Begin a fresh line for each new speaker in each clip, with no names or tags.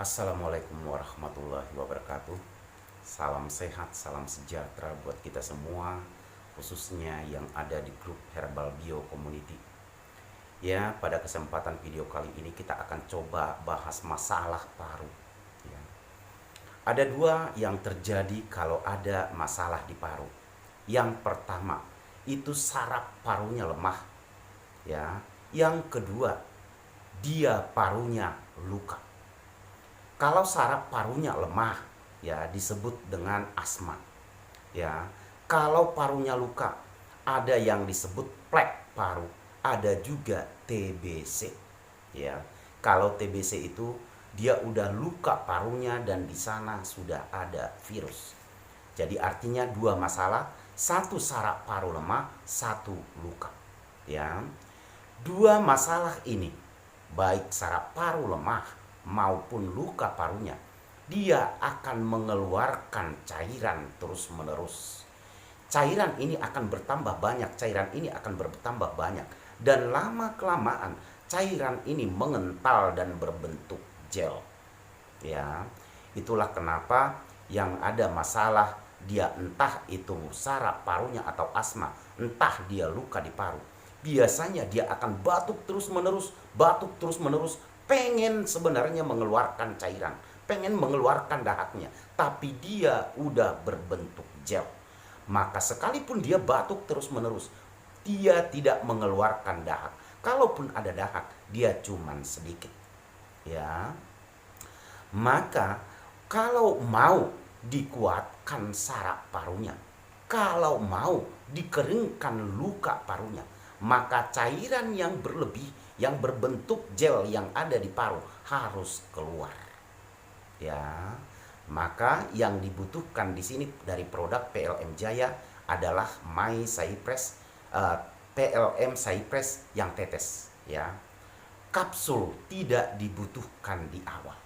Assalamualaikum warahmatullahi wabarakatuh. Salam sehat, salam sejahtera buat kita semua, khususnya yang ada di grup Herbal Bio Community. Ya, pada kesempatan video kali ini kita akan coba bahas masalah paru. Ya. Ada dua yang terjadi kalau ada masalah di paru. Yang pertama, itu saraf parunya lemah. Ya. Yang kedua, dia parunya luka. Kalau saraf parunya lemah, ya disebut dengan asma. Ya, kalau parunya luka, ada yang disebut plek paru, ada juga TBC. Ya, kalau TBC itu dia udah luka parunya dan di sana sudah ada virus. Jadi artinya dua masalah, satu saraf paru lemah, satu luka. Ya, dua masalah ini, baik saraf paru lemah maupun luka parunya, dia akan mengeluarkan cairan terus-menerus. Cairan ini akan bertambah banyak, dan lama-kelamaan cairan ini mengental dan berbentuk gel. Ya, itulah kenapa yang ada masalah dia entah itu saraf parunya atau asma, entah dia luka di paru. Biasanya dia akan batuk terus menerus, pengen sebenarnya mengeluarkan cairan, pengen mengeluarkan dahaknya, tapi dia udah berbentuk gel. Maka sekalipun dia batuk terus menerus, dia tidak mengeluarkan dahak. Kalaupun ada dahak, dia cuman sedikit. Ya. Maka kalau mau dikuatkan saraf parunya, kalau mau dikeringkan luka parunya, maka cairan yang berlebih, yang berbentuk gel yang ada di paru harus keluar. Ya, maka yang dibutuhkan di sini dari produk PLM Jaya adalah My Cypress, PLM Cypress yang tetes. Ya, kapsul tidak dibutuhkan di awal.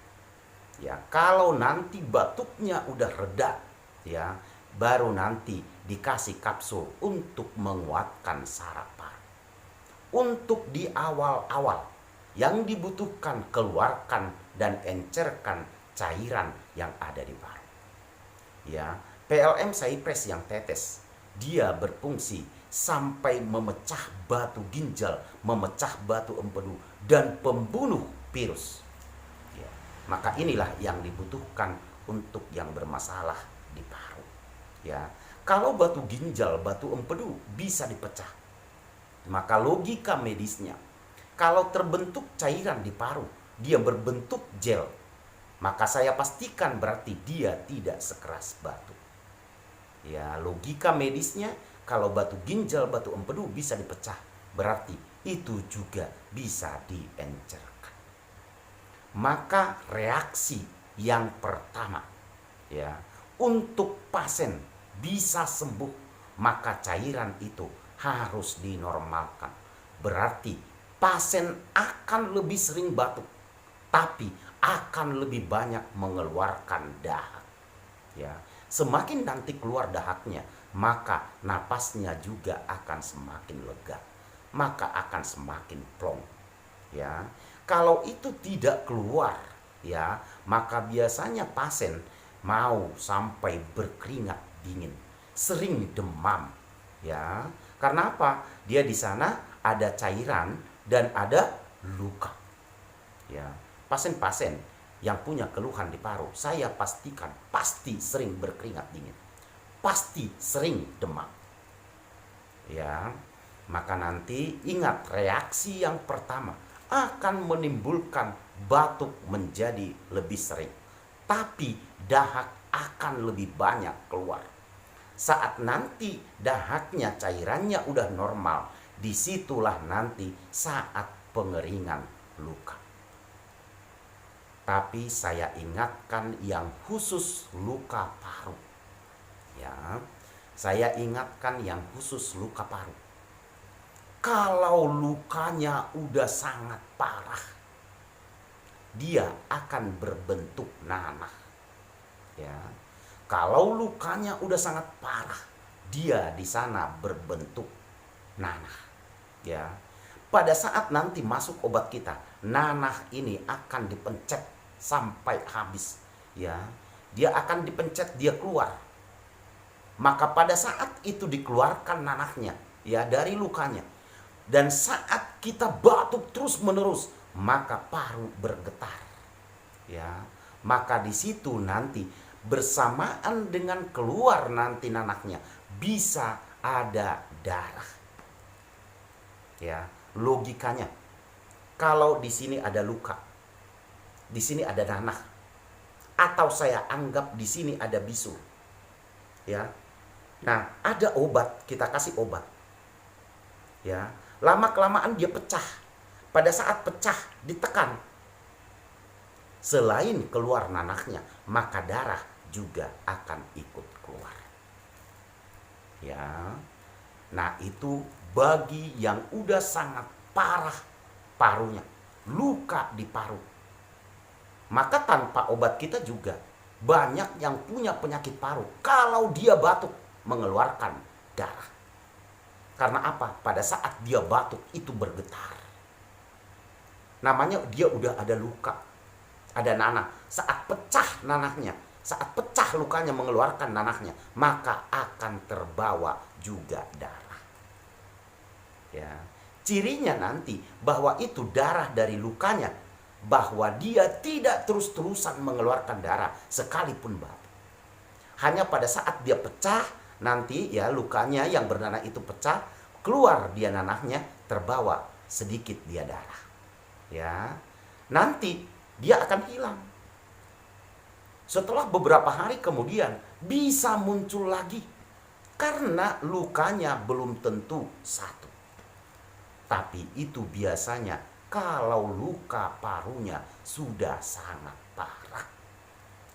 Ya, kalau nanti batuknya udah reda, ya, baru nanti dikasih kapsul untuk menguatkan saraf paru. Untuk di awal-awal yang dibutuhkan, keluarkan dan encerkan cairan yang ada di paru. Ya, PLM Cypress yang tetes, dia berfungsi sampai memecah batu ginjal, memecah batu empedu dan pembunuh virus. Ya, maka inilah yang dibutuhkan untuk yang bermasalah di paru. Ya, kalau batu ginjal, batu empedu bisa dipecah, maka logika medisnya, kalau terbentuk cairan di paru, dia berbentuk gel, maka saya pastikan berarti dia tidak sekeras batu. Ya, logika medisnya, kalau batu ginjal, batu empedu bisa dipecah, berarti itu juga bisa diencerkan. Maka reaksi yang pertama, ya, untuk pasien bisa sembuh, maka cairan itu harus dinormalkan. Berarti pasien akan lebih sering batuk, tapi akan lebih banyak mengeluarkan dahak. Ya, semakin nanti keluar dahaknya, maka napasnya juga akan semakin lega, maka akan semakin plong. Ya, kalau itu tidak keluar, ya, maka biasanya pasien mau sampai berkeringat dingin, sering demam. Ya, karena apa? Dia di sana ada cairan dan ada luka. Ya, pasien-pasien yang punya keluhan di paru, saya pastikan pasti sering berkeringat dingin, pasti sering demam. Ya, maka nanti ingat, reaksi yang pertama akan menimbulkan batuk menjadi lebih sering, tapi dahak akan lebih banyak keluar. Saat nanti dahaknya, cairannya udah normal, disitulah nanti saat pengeringan luka. Tapi saya ingatkan yang khusus luka paru. Ya, saya ingatkan yang khusus luka paru. Kalau lukanya udah sangat parah, dia akan berbentuk nanah. Ya, kalau lukanya udah sangat parah, dia di sana berbentuk nanah. Ya, pada saat nanti masuk obat kita, nanah ini akan dipencet sampai habis, ya. Dia akan dipencet, dia keluar. Maka pada saat itu dikeluarkan nanahnya, ya, dari lukanya. Dan saat kita batuk terus menerus, maka paru bergetar, ya. Maka di situ nanti bersamaan dengan keluar nanti nanahnya bisa ada darah, ya. Logikanya, kalau di sini ada luka, di sini ada nanah, atau saya anggap di sini ada bisul, ya. Nah, ada obat, kita kasih obat, ya. Lama-kelamaan dia pecah. Pada saat pecah, ditekan. Selain keluar nanahnya, maka darah juga akan ikut keluar. Ya. Nah, itu bagi yang udah sangat parah parunya, luka di paru. Maka tanpa obat kita juga banyak yang punya penyakit paru. Kalau dia batuk, mengeluarkan darah. Karena apa? Pada saat dia batuk itu bergetar. Namanya dia udah ada luka, ada nanah. Saat pecah nanahnya, saat pecah lukanya mengeluarkan nanahnya, maka akan terbawa juga darah. Ya, cirinya nanti bahwa itu darah dari lukanya, bahwa dia tidak terus-terusan mengeluarkan darah sekalipun batuk. Hanya pada saat dia pecah, nanti ya lukanya yang bernanah itu pecah, keluar dia nanahnya, terbawa sedikit dia darah, ya. Nanti dia akan hilang. Setelah beberapa hari kemudian bisa muncul lagi, karena lukanya belum tentu satu. Tapi itu biasanya kalau luka parunya sudah sangat parah,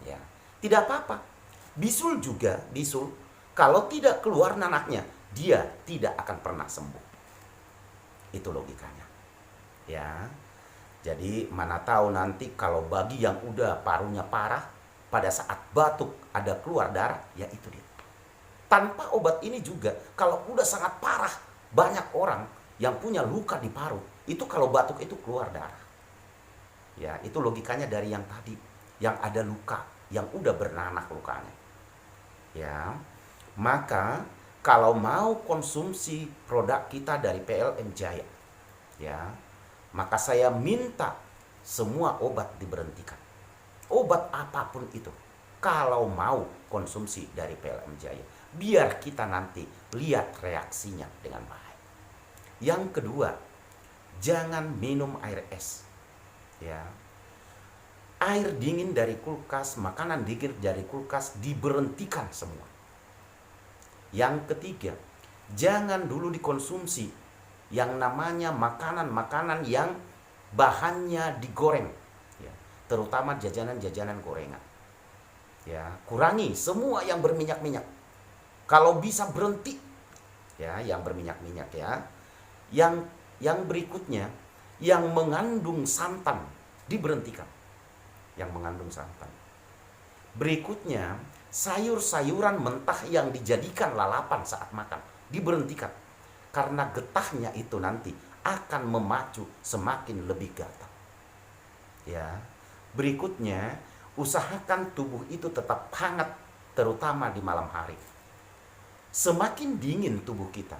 ya. Tidak apa-apa. Bisul juga, bisul kalau tidak keluar nanahnya, dia tidak akan pernah sembuh. Itu logikanya, ya. Jadi mana tahu nanti kalau bagi yang udah parunya parah, pada saat batuk ada keluar darah, ya itu dia. Tanpa obat ini juga, kalau udah sangat parah, banyak orang yang punya luka di paru, itu kalau batuk itu keluar darah. Ya, itu logikanya dari yang tadi, yang ada luka, yang udah bernanah lukanya. Ya. Maka kalau mau konsumsi produk kita dari PLN Jaya, ya, maka saya minta semua obat diberhentikan. Obat apapun itu, kalau mau konsumsi dari PLN Jaya, biar kita nanti lihat reaksinya dengan baik. Yang kedua, jangan minum air es, ya. Air dingin dari kulkas, makanan dingin dari kulkas diberhentikan semua. Yang ketiga, jangan dulu dikonsumsi yang namanya makanan-makanan yang bahannya digoreng, ya, terutama jajanan-jajanan gorengan. Ya, kurangi semua yang berminyak-minyak. Kalau bisa berhenti, ya, yang berminyak-minyak, ya. Yang berikutnya, yang mengandung santan diberhentikan. Yang mengandung santan. Berikutnya, sayur-sayuran mentah yang dijadikan lalapan saat makan diberhentikan, karena getahnya itu nanti akan memacu semakin lebih gatal, ya. Berikutnya, usahakan tubuh itu tetap hangat, terutama di malam hari. Semakin dingin tubuh kita,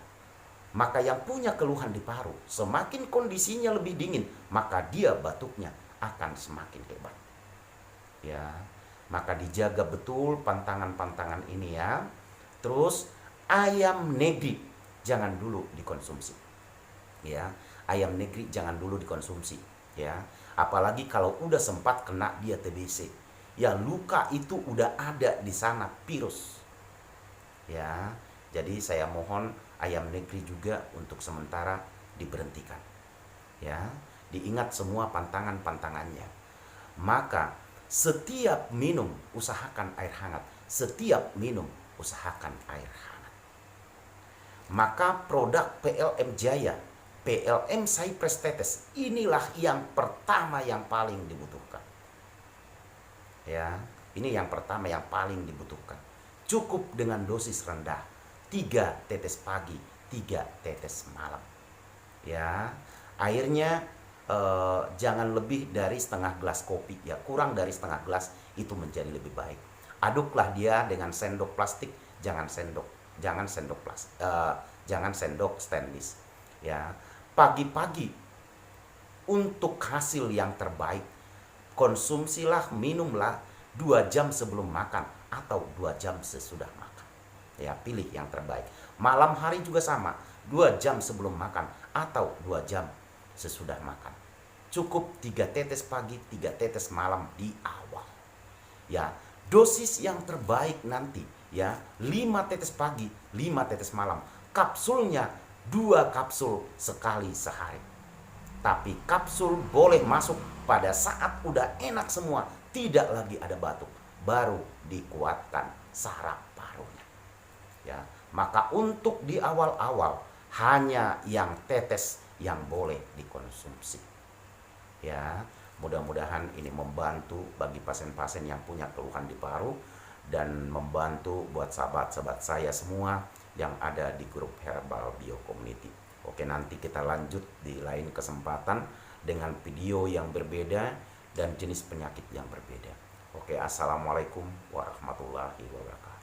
maka yang punya keluhan di paru, semakin kondisinya lebih dingin, maka dia batuknya akan semakin hebat, ya. Maka dijaga betul pantangan-pantangan ini, ya. Terus ayam negeri jangan dulu dikonsumsi, ya. Ayam negeri jangan dulu dikonsumsi, ya. Apalagi kalau udah sempat kena dia TBC, ya, luka itu udah ada di sana virus, ya. Jadi saya mohon ayam negeri juga untuk sementara diberhentikan, ya. Diingat semua pantangan-pantangannya. Maka setiap minum usahakan air hangat, setiap minum usahakan air hangat. Maka produk PLM Jaya, PLM Cypress Tetes, inilah yang pertama yang paling dibutuhkan, ya. Ini yang pertama yang paling dibutuhkan. Cukup dengan dosis rendah, 3 tetes pagi, 3 tetes malam, ya. Airnya jangan lebih dari setengah gelas kopi ya, kurang dari setengah gelas itu menjadi lebih baik. Aduklah dia dengan sendok plastik, jangan sendok stainless ya. Pagi-pagi untuk hasil yang terbaik, konsumsilah, minumlah 2 jam sebelum makan atau 2 jam sesudah makan. Ya, pilih yang terbaik. Malam hari juga sama, 2 jam sebelum makan atau 2 jam sesudah makan. Cukup 3 tetes pagi, 3 tetes malam di awal. Ya, dosis yang terbaik nanti ya 5 tetes pagi, 5 tetes malam. Kapsulnya 2 kapsul sekali sehari. Tapi kapsul boleh masuk pada saat udah enak semua, tidak lagi ada batuk, baru dikuatkan saraf parunya. Ya, maka untuk di awal-awal hanya yang tetes yang boleh dikonsumsi. Ya, mudah-mudahan ini membantu bagi pasien-pasien yang punya keluhan di paru dan membantu buat sahabat-sahabat saya semua yang ada di grup Herbal Bio Community. Oke, nanti kita lanjut di lain kesempatan dengan video yang berbeda dan jenis penyakit yang berbeda. Oke, assalamualaikum warahmatullahi wabarakatuh.